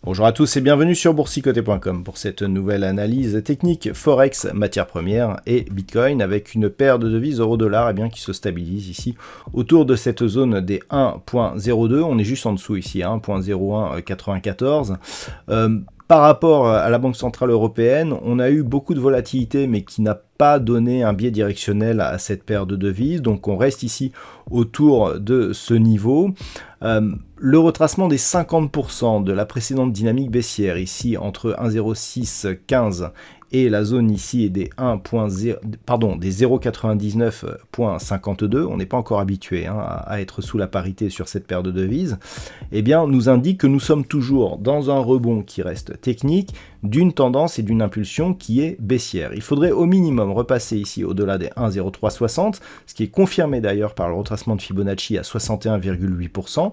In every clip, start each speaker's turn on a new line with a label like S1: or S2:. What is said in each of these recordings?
S1: Bonjour à tous et bienvenue sur boursicoté.com pour cette nouvelle analyse technique Forex, matières premières et Bitcoin avec une paire de devises euro-dollar qui se stabilise ici autour de cette zone des 1.02. On est juste en dessous ici, 1.0194. Par rapport à la Banque Centrale Européenne, on a eu beaucoup de volatilité mais qui n'a pas donné un biais directionnel à cette paire de devises. Donc on reste ici autour de ce niveau. Le retracement des 50% de la précédente dynamique baissière ici entre 1,0615 et la zone ici est des 0,99.52, on n'est pas encore habitué à être sous la parité sur cette paire de devises, nous indique que nous sommes toujours dans un rebond qui reste technique, d'une tendance et d'une impulsion qui est baissière. Il faudrait au minimum repasser ici au-delà des 1,0360, ce qui est confirmé d'ailleurs par le retracement de Fibonacci à 61,8%,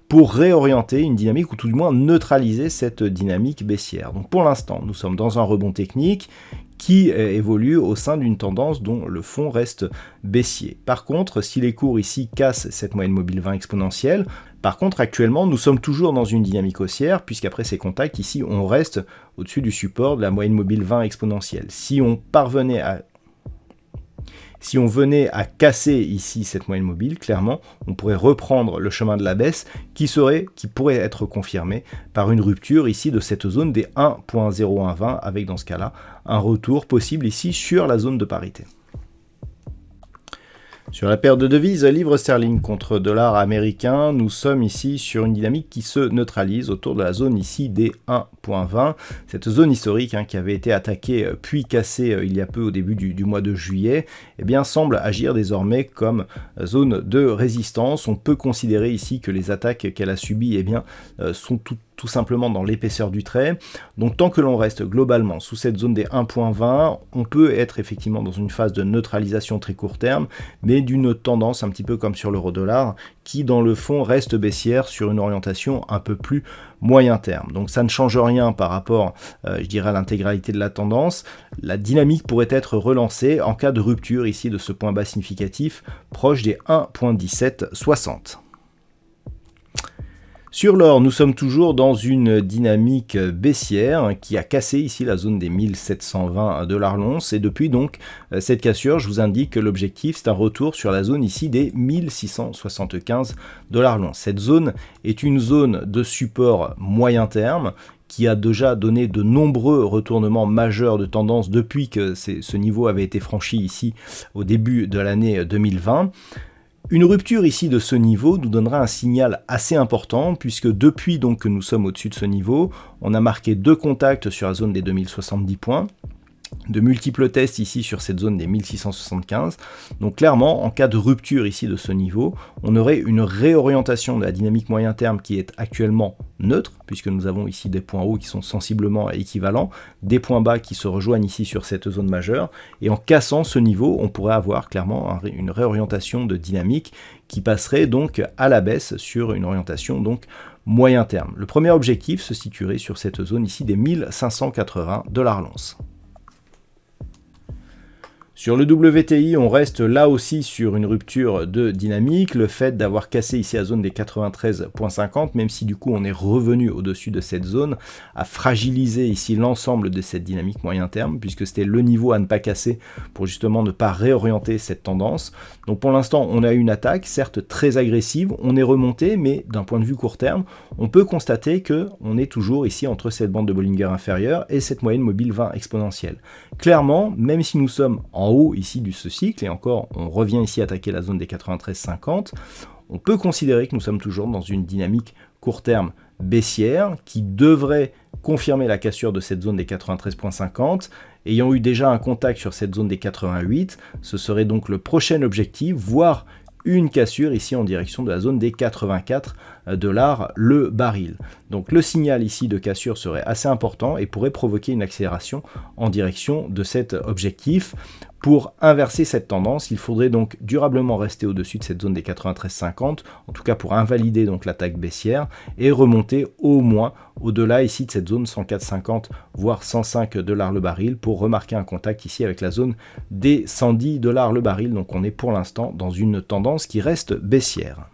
S1: pour réorienter une dynamique ou tout du moins neutraliser cette dynamique baissière. Donc pour l'instant, nous sommes dans un rebond technique qui évolue au sein d'une tendance dont le fond reste baissier. Par contre, si les cours ici cassent cette moyenne mobile 20 exponentielle, par contre actuellement nous sommes toujours dans une dynamique haussière puisqu'après ces contacts ici on reste au-dessus du support de la moyenne mobile 20 exponentielle. Si on venait à casser ici cette moyenne mobile, clairement, on pourrait reprendre le chemin de la baisse qui pourrait être confirmé par une rupture ici de cette zone des 1.0120 avec dans ce cas-là un retour possible ici sur la zone de parité. Sur la paire de devises livre sterling contre dollar américain, nous sommes ici sur une dynamique qui se neutralise autour de la zone ici des 1.20. Cette zone historique qui avait été attaquée puis cassée il y a peu au début du mois de juillet, semble agir désormais comme zone de résistance. On peut considérer ici que les attaques qu'elle a subies sont tout simplement dans l'épaisseur du trait. Donc tant que l'on reste globalement sous cette zone des 1.20, on peut être effectivement dans une phase de neutralisation très court terme, mais d'une tendance un petit peu comme sur l'euro-dollar, qui dans le fond reste baissière sur une orientation un peu plus moyen terme. Donc ça ne change rien par rapport, à l'intégralité de la tendance. La dynamique pourrait être relancée en cas de rupture ici de ce point bas significatif, proche des 1.1760. Sur l'or, nous sommes toujours dans une dynamique baissière qui a cassé ici la zone des 1720 $ l'once et depuis donc cette cassure, je vous indique que l'objectif c'est un retour sur la zone ici des 1675 $ l'once. Cette zone est une zone de support moyen terme qui a déjà donné de nombreux retournements majeurs de tendance depuis que ce niveau avait été franchi ici au début de l'année 2020. Une rupture ici de ce niveau nous donnera un signal assez important puisque depuis donc que nous sommes au-dessus de ce niveau, on a marqué deux contacts sur la zone des 2070 points, de multiples tests ici sur cette zone des 1675. Donc clairement, en cas de rupture ici de ce niveau, on aurait une réorientation de la dynamique moyen terme qui est actuellement neutre, puisque nous avons ici des points hauts qui sont sensiblement équivalents, des points bas qui se rejoignent ici sur cette zone majeure, et en cassant ce niveau, on pourrait avoir clairement une réorientation de dynamique qui passerait donc à la baisse sur une orientation donc moyen terme. Le premier objectif se situerait sur cette zone ici des 1580 $ l'once. Sur le WTI, on reste là aussi sur une rupture de dynamique. Le fait d'avoir cassé ici la zone des 93.50, même si du coup on est revenu au-dessus de cette zone, a fragilisé ici l'ensemble de cette dynamique moyen terme, puisque c'était le niveau à ne pas casser pour justement ne pas réorienter cette tendance. Donc pour l'instant, on a eu une attaque, certes très agressive, on est remonté, mais d'un point de vue court terme, on peut constater qu'on est toujours ici entre cette bande de Bollinger inférieure et cette moyenne mobile 20 exponentielle. Clairement, même si nous sommes en haut ici de ce cycle, et encore on revient ici attaquer la zone des 93,50, on peut considérer que nous sommes toujours dans une dynamique court terme baissière qui devrait confirmer la cassure de cette zone des 93,50. Ayant eu déjà un contact sur cette zone des 88, ce serait donc le prochain objectif, voire une cassure ici en direction de la zone des 84 $ le baril. Donc le signal ici de cassure serait assez important et pourrait provoquer une accélération en direction de cet objectif. Pour inverser cette tendance, il faudrait donc durablement rester au-dessus de cette zone des 93,50, en tout cas pour invalider donc l'attaque baissière, et remonter au moins au-delà ici de cette zone 104,50 voire 105 $ le baril pour remarquer un contact ici avec la zone des 110 $ le baril. Donc on est pour l'instant dans une tendance qui reste baissière.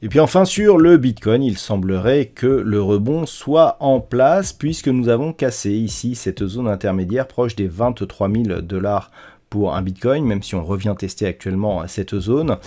S1: Et puis enfin sur le Bitcoin, il semblerait que le rebond soit en place puisque nous avons cassé ici cette zone intermédiaire proche des 23 000 $ pour un Bitcoin, même si on revient tester actuellement cette zone.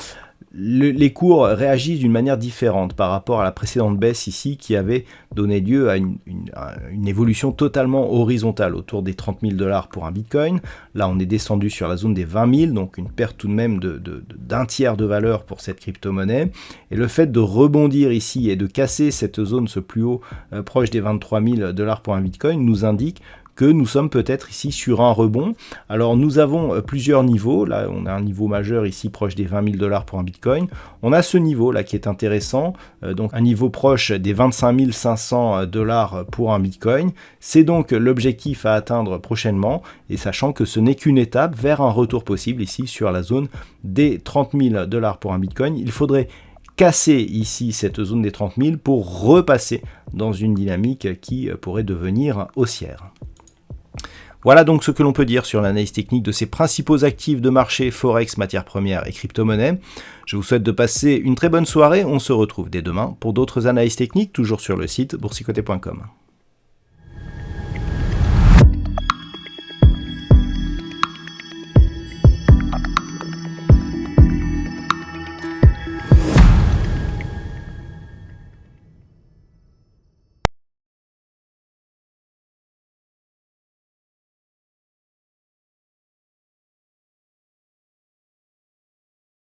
S1: Les cours réagissent d'une manière différente par rapport à la précédente baisse ici qui avait donné lieu à une évolution totalement horizontale autour des 30 000 $ pour un Bitcoin. Là on est descendu sur la zone des 20 000, donc une perte tout de même d'un tiers de valeur pour cette crypto-monnaie. Et le fait de rebondir ici et de casser cette zone, ce plus haut proche des 23 000 $ pour un Bitcoin, nous indique que nous sommes peut-être ici sur un rebond. Alors nous avons plusieurs niveaux, là on a un niveau majeur ici proche des 20 000 $ pour un Bitcoin, on a ce niveau là qui est intéressant, donc un niveau proche des 25 500 $ pour un Bitcoin, c'est donc l'objectif à atteindre prochainement, et sachant que ce n'est qu'une étape vers un retour possible ici sur la zone des 30 000 $ pour un Bitcoin. Il faudrait casser ici cette zone des 30 000 pour repasser dans une dynamique qui pourrait devenir haussière. Voilà donc ce que l'on peut dire sur l'analyse technique de ces principaux actifs de marché, forex, matières premières et crypto-monnaies. Je vous souhaite de passer une très bonne soirée, on se retrouve dès demain pour d'autres analyses techniques, toujours sur le site boursicoté.com.